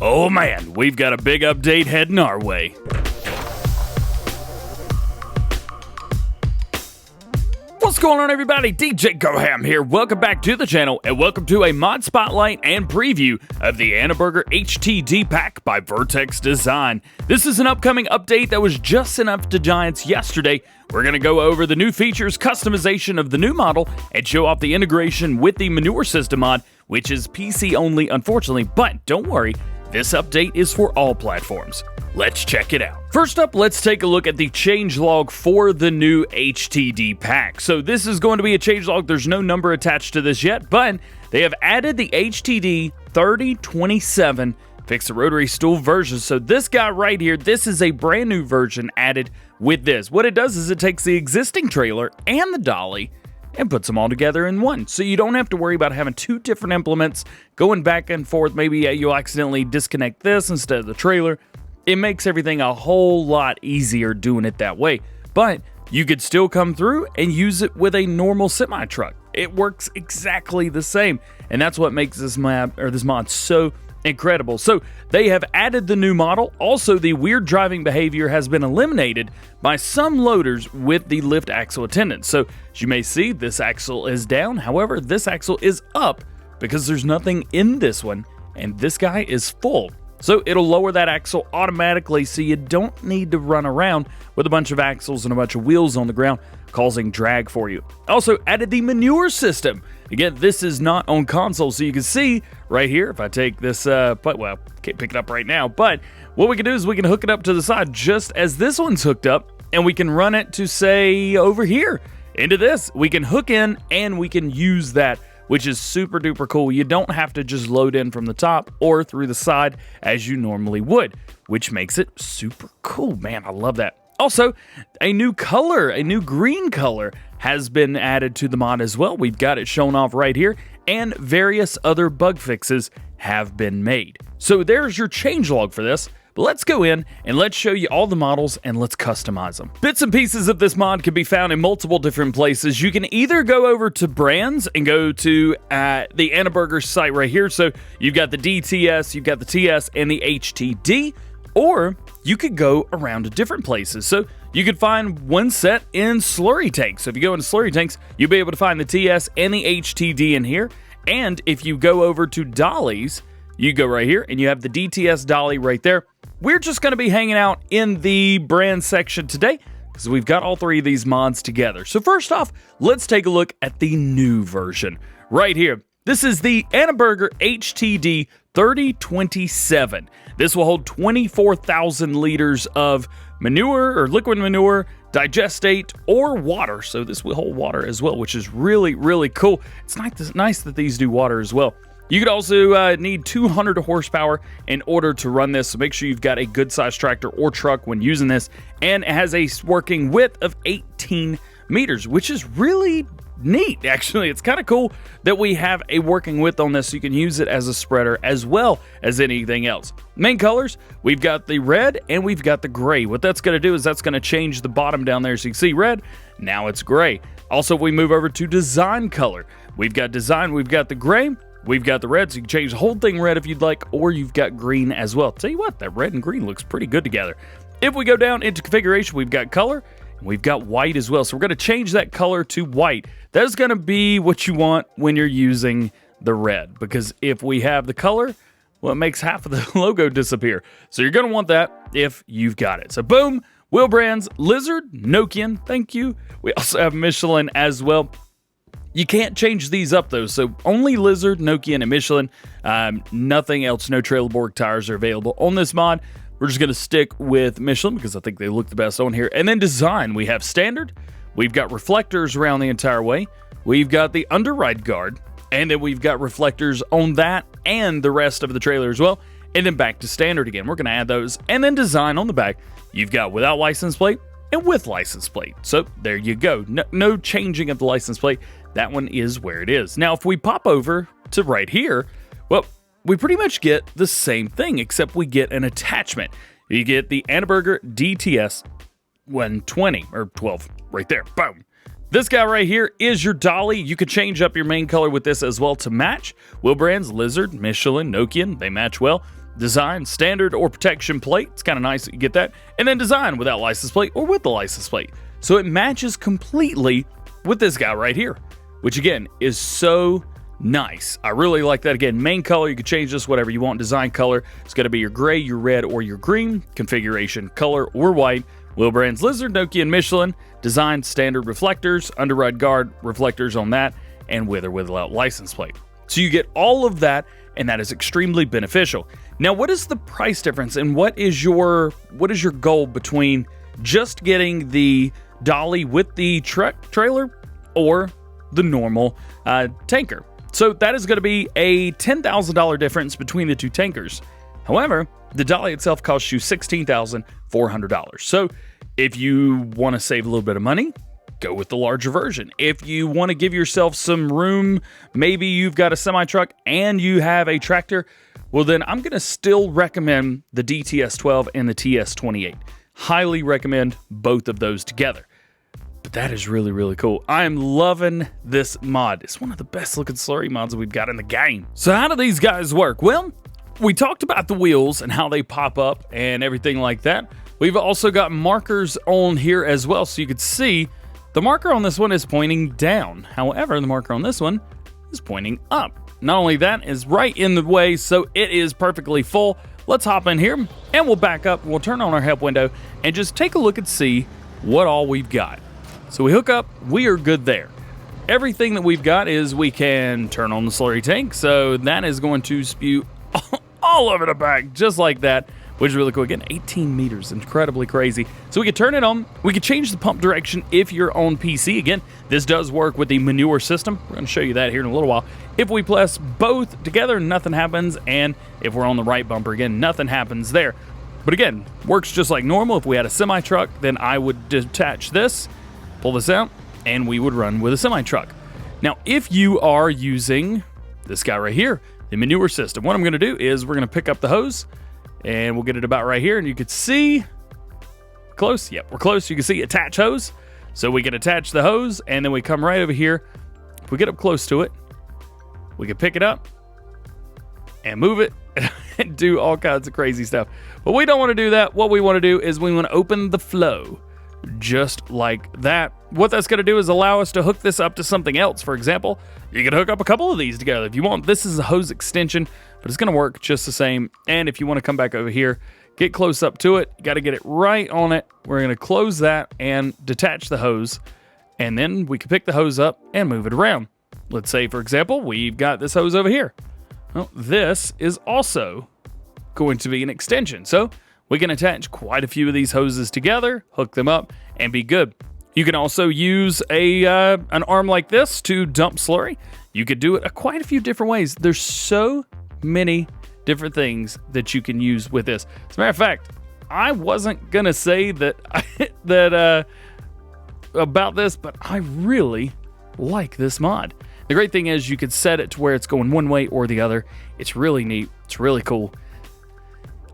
Oh man, we've got a big update heading our way. What's going on, everybody? DjGoHam here. Welcome back to the channel, and welcome to a mod spotlight and preview of the Annaburger HTD pack by VertexDezign. This is an upcoming update that was just sent up to Giants yesterday. We're going to go over the new features, customization of the new model, and show off the integration with the Manure System mod, which is PC only, unfortunately, but don't worry, this update is for all platforms. Let's check it out. First up, let's take a look at the changelog for the new HTD pack. So this is going to be a changelog. There's no number attached to this yet, but they have added the HTD 3027 fix the rotary stool version. So this guy right here, this is a brand new version added with this. What it does is it takes the existing trailer and the dolly and puts them all together in one. So you don't have to worry about having two different implements going back and forth. Maybe you'll accidentally disconnect this instead of the trailer. It makes everything a whole lot easier doing it that way. But you could still come through and use it with a normal semi-truck. It works exactly the same. And that's what makes this mod so incredible. So they have added the new model. Also, the weird driving behavior has been eliminated by some loaders with the lift axle attendants. So as you may see, this axle is down. However, this axle is up because there's nothing in this one, and this guy is full. So it'll lower that axle automatically, so you don't need to run around with a bunch of axles and a bunch of wheels on the ground, causing drag for you. Also added the Manure System. Again, this is not on console, so you can see right here, if I take this, well, can't pick it up right now, but what we can do is we can hook it up to the side just as this one's hooked up, and we can run it to, say, over here into this. We can hook in, and we can use that, which is super duper cool. You don't have to just load in from the top or through the side as you normally would, which makes it super cool. Man, I love that. Also, a new color, a new green color has been added to the mod as well. We've got it shown off right here, and various other bug fixes have been made. So there's your changelog for this. But let's go in and let's show you all the models and let's customize them. Bits and pieces of this mod can be found in multiple different places. You can either go over to brands and go to the Annaburger site right here. So you've got the DTS, you've got the TS, and the HTD, or you could go around to different places. So you could find one set in slurry tanks. So if you go into slurry tanks, you'll be able to find the TS and the HTD in here. And if you go over to dollies, you go right here and you have the DTS dolly right there. We're just going to be hanging out in the brand section today because we've got all three of these mods together. So first off, let's take a look at the new version right here. This is the Annaburger HTD 3027. This will hold 24,000 liters of manure or liquid manure, digestate, or water. So this will hold water as well, which is really, really cool. It's nice that these do water as well. You could also need 200 horsepower in order to run this, so make sure you've got a good sized tractor or truck when using this. And it has a working width of 18 meters, which is really neat, actually. It's kind of cool that we have a working width on this, so you can use it as a spreader as well as anything else. Main colors, we've got the red and we've got the gray. What that's going to do is that's going to change the bottom down there. So you can see red, now it's gray. Also, if we move over to design color, we've got design, we've got the gray, we've got the red, so you can change the whole thing red if you'd like, or you've got green as well. Tell you what, that red and green looks pretty good together. If we go down into configuration, we've got color, and we've got white as well. So we're going to change that color to white. That's going to be what you want when you're using the red, because if we have the color, well, it makes half of the logo disappear. So you're going to want that if you've got it. So boom, wheel brands, Lizard, Nokian, thank you. We also have Michelin as well. You can't change these up though, so only Lizard, Nokian, and Michelin. Nothing else, no Trailerborg tires are available on this mod. We're just going to stick with Michelin because I think they look the best on here. And then design, we have standard, we've got reflectors around the entire way, we've got the underride guard, and then we've got reflectors on that and the rest of the trailer as well. And then back to standard again. We're going to add those. And then design on the back, you've got without license plate and with license plate. So there you go. No changing of the license plate. That one is where it is. Now, if we pop over to right here, well, we pretty much get the same thing, except we get an attachment. You get the Annaburger DTS 120 or 12 right there. Boom. This guy right here is your dolly. You could change up your main color with this as well to match. Wheel brands, Lizard, Michelin, Nokian, they match well. Design, standard, or protection plate. It's kind of nice that you get that. And then design without license plate or with the license plate. So it matches completely with this guy right here, which again is so nice. I really like that. Again, main color, you can change this whatever you want. Design color, it's going to be your gray, your red, or your green. Configuration, color or white. Wheel brands, Lizard, Nokia, and Michelin. Design, standard reflectors, under-ride guard reflectors on that, and with or without license plate. So you get all of that, and that is extremely beneficial. Now, what is the price difference, and what is your goal between just getting the dolly with the truck trailer or the normal tanker? So that is going to be a $10,000 difference between the two tankers. However, the dolly itself costs you $16,400. So if you want to save a little bit of money, go with the larger version. If you want to give yourself some room, maybe you've got a semi-truck and you have a tractor, well then I'm going to still recommend the DTS12 and the TS28. Highly recommend both of those together. But that is really, really cool. I am loving this mod. It's one of the best looking slurry mods we've got in the game. So how do these guys work? Well, we talked about the wheels and how they pop up and everything like that. We've also got markers on here as well, so you can see the marker on this one is pointing down. However, the marker on this one is pointing up. Not only that, is right in the way, so it is perfectly full. Let's hop in here and we'll back up. We'll turn on our help window and just take a look and see what all we've got. So we hook up, we are good there. Everything that we've got is we can turn on the slurry tank, so that is going to spew all over the back, just like that, which is really cool. Again, 18 meters, incredibly crazy. So we can turn it on. We can change the pump direction if you're on PC. Again, this does work with the Manure System. We're going to show you that here in a little while. If we press both together, nothing happens, and if we're on the right bumper, again, nothing happens there. But again, works just like normal. If we had a semi-truck, then I would detach this, pull this out, and we would run with a semi-truck. Now, if you are using this guy right here, the Manure System, what I'm going to do is we're going to pick up the hose, and we'll get it about right here, and you can see, close, yep, we're close. You can see attach hose, so we can attach the hose, and then we come right over here. If we get up close to it, we can pick it up and move it and do all kinds of crazy stuff. But we don't want to do that. What we want to do is we want to open the flow just like that. What that's going to do is allow us to hook this up to something else. For example, you can hook up a couple of these together if you want. This is a hose extension, but it's going to work just the same. And if you want to come back over here, get close up to it, you got to get it right on it. We're going to close that and detach the hose, and then we can pick the hose up and move it around. Let's say, for example, we've got this hose over here. Well, this is also going to be an extension. So we can attach quite a few of these hoses together, hook them up, and be good. You can also use an arm like this to dump slurry. You could do it quite a few different ways. There's so many different things that you can use with this. As a matter of fact, I wasn't gonna say that about this, but I really like this mod. The great thing is you can set it to where it's going one way or the other. It's really neat. It's really cool.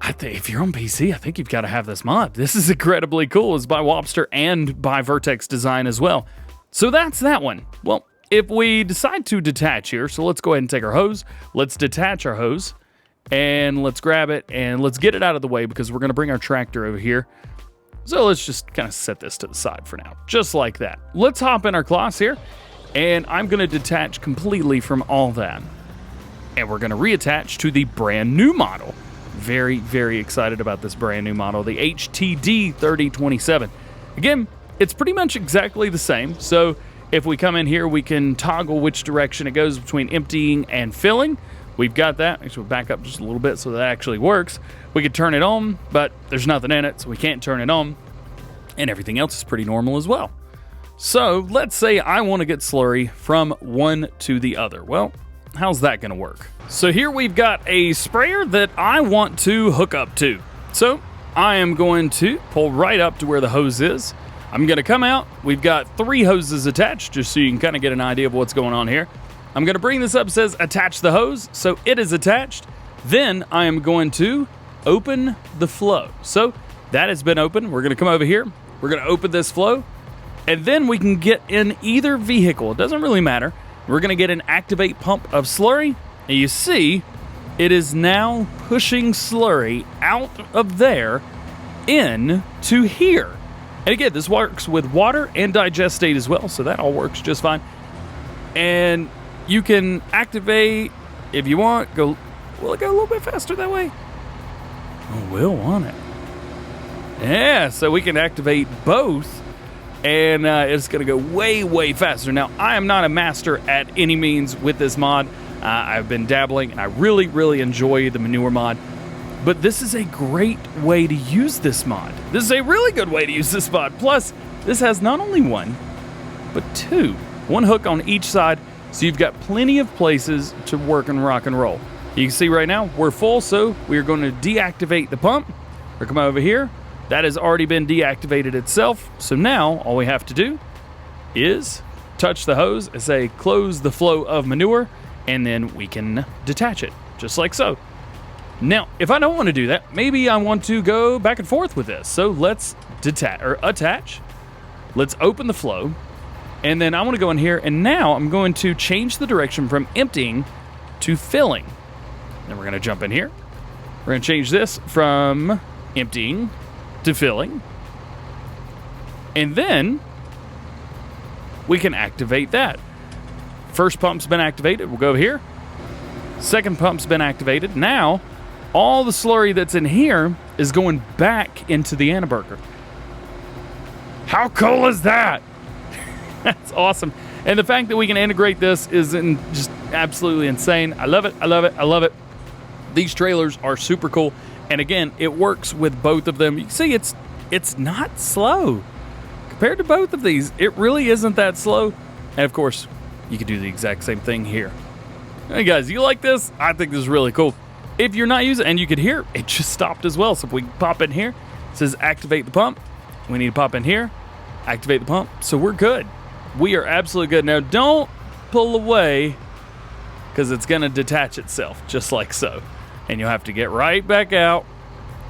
I think if you're on PC, I think you've got to have this mod. This is incredibly cool. It's by Wobster and by VertexDezign as well. So that's that one. Well, if we decide to detach here, so let's go ahead and take our hose. Let's detach our hose, and let's grab it, and let's get it out of the way because we're going to bring our tractor over here. So let's just kind of set this to the side for now, just like that. Let's hop in our class here, and I'm going to detach completely from all that. And we're going to reattach to the brand new model. Very, very excited about this brand new model, the HTD 3027. Again, it's pretty much exactly the same. So if we come in here, we can toggle which direction it goes between emptying and filling. We've got that. Actually, we'll back up just a little bit so that actually works. We could turn it on, but there's nothing in it, so we can't turn it on. And everything else is pretty normal as well. So let's say I want to get slurry from one to the other. Well, how's that going to work? So here we've got a sprayer that I want to hook up to. So I am going to pull right up to where the hose is. I'm going to come out. We've got 3 hoses attached, just so you can kind of get an idea of what's going on here. I'm going to bring this up. It says attach the hose. So it is attached. Then I am going to open the flow. So that has been opened. We're going to come over here. We're going to open this flow. And then we can get in either vehicle. It doesn't really matter. We're going to get an activate pump of slurry. And you see, it is now pushing slurry out of there into here. And again, this works with water and digestate as well, so that all works just fine. And you can activate if you want. Will it go a little bit faster that way? Oh, will, won't it? Yeah, so we can activate both, and it's going to go way, way faster. Now, I am not a master at any means with this mod. I've been dabbling, and I really, really enjoy the manure mod. But this is a great way to use this mod. This is a really good way to use this mod. Plus, this has not only one, but two. One hook on each side, so you've got plenty of places to work and rock and roll. You can see right now, we're full, so we're going to deactivate the pump. We're coming over here. That has already been deactivated itself. So now, all we have to do is touch the hose and say, close the flow of manure, and then we can detach it, just like so. Now, if I don't want to do that, maybe I want to go back and forth with this. So let's attach. Let's open the flow. And then I want to go in here, and now I'm going to change the direction from emptying to filling. Then we're going to jump in here. We're going to change this from emptying to filling. And then we can activate that. First pump's been activated. We'll go here. Second pump's been activated. Now, all the slurry that's in here is going back into the Annaburger. How cool is that? That's awesome. And the fact that we can integrate this is just absolutely insane. I love it. I love it. I love it. These trailers are super cool. And again, it works with both of them. You can see it's not slow. Compared to both of these, it really isn't that slow. And of course, you can do the exact same thing here. Hey guys, you like this? I think this is really cool. If you're not using it, and you could hear, it just stopped as well. So if we pop in here, it says activate the pump. We need to pop in here, activate the pump. So we're good. We are absolutely good. Now don't pull away because it's gonna detach itself just like so. And you'll have to get right back out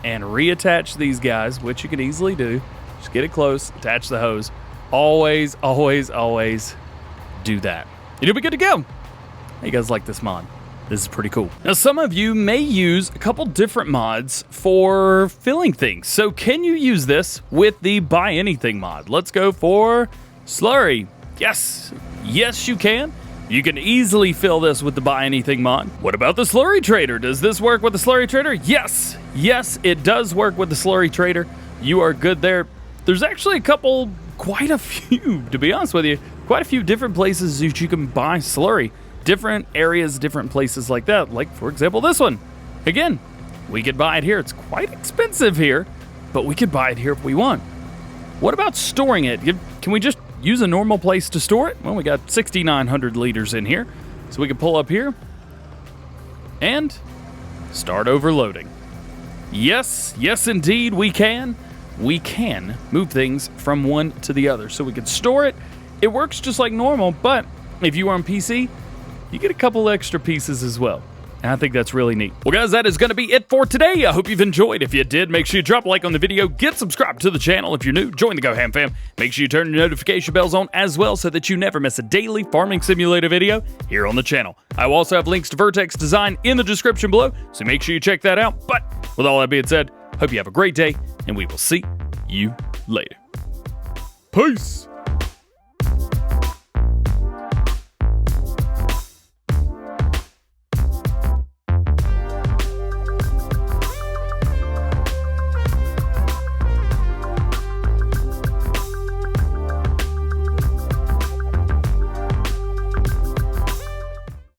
and reattach these guys, which you can easily do. Just get it close, attach the hose. Always, always, always do that. You'll be good to go. How you guys like this mod? This is pretty cool. Now, some of you may use a couple different mods for filling things. So can you use this with the Buy Anything mod? Let's go for slurry. Yes, yes you can. You can easily fill this with the Buy Anything mod. What about the slurry trader? Does this work with the slurry trader? Yes, yes, it does work with the slurry trader. You are good there. There's actually quite a few, to be honest with you, quite a few different places that you can buy slurry. Different areas, different places like that. Like, for example, this one. Again, we could buy it here. It's quite expensive here, but we could buy it here if we want. What about storing it? Can we just use a normal place to store it? Well, we got 6,900 liters in here. So we can pull up here and start overloading. Yes, yes indeed we can. We can move things from one to the other. So we can store it. It works just like normal, but if you are on PC, you get a couple extra pieces as well. And I think that's really neat. Well, guys, that is going to be it for today. I hope you've enjoyed. If you did, make sure you drop a like on the video. Get subscribed to the channel. If you're new, join the GoHamFam. Make sure you turn your notification bells on as well so that you never miss a daily farming simulator video here on the channel. I will also have links to VertexDezign in the description below, so make sure you check that out. But with all that being said, hope you have a great day, and we will see you later. Peace!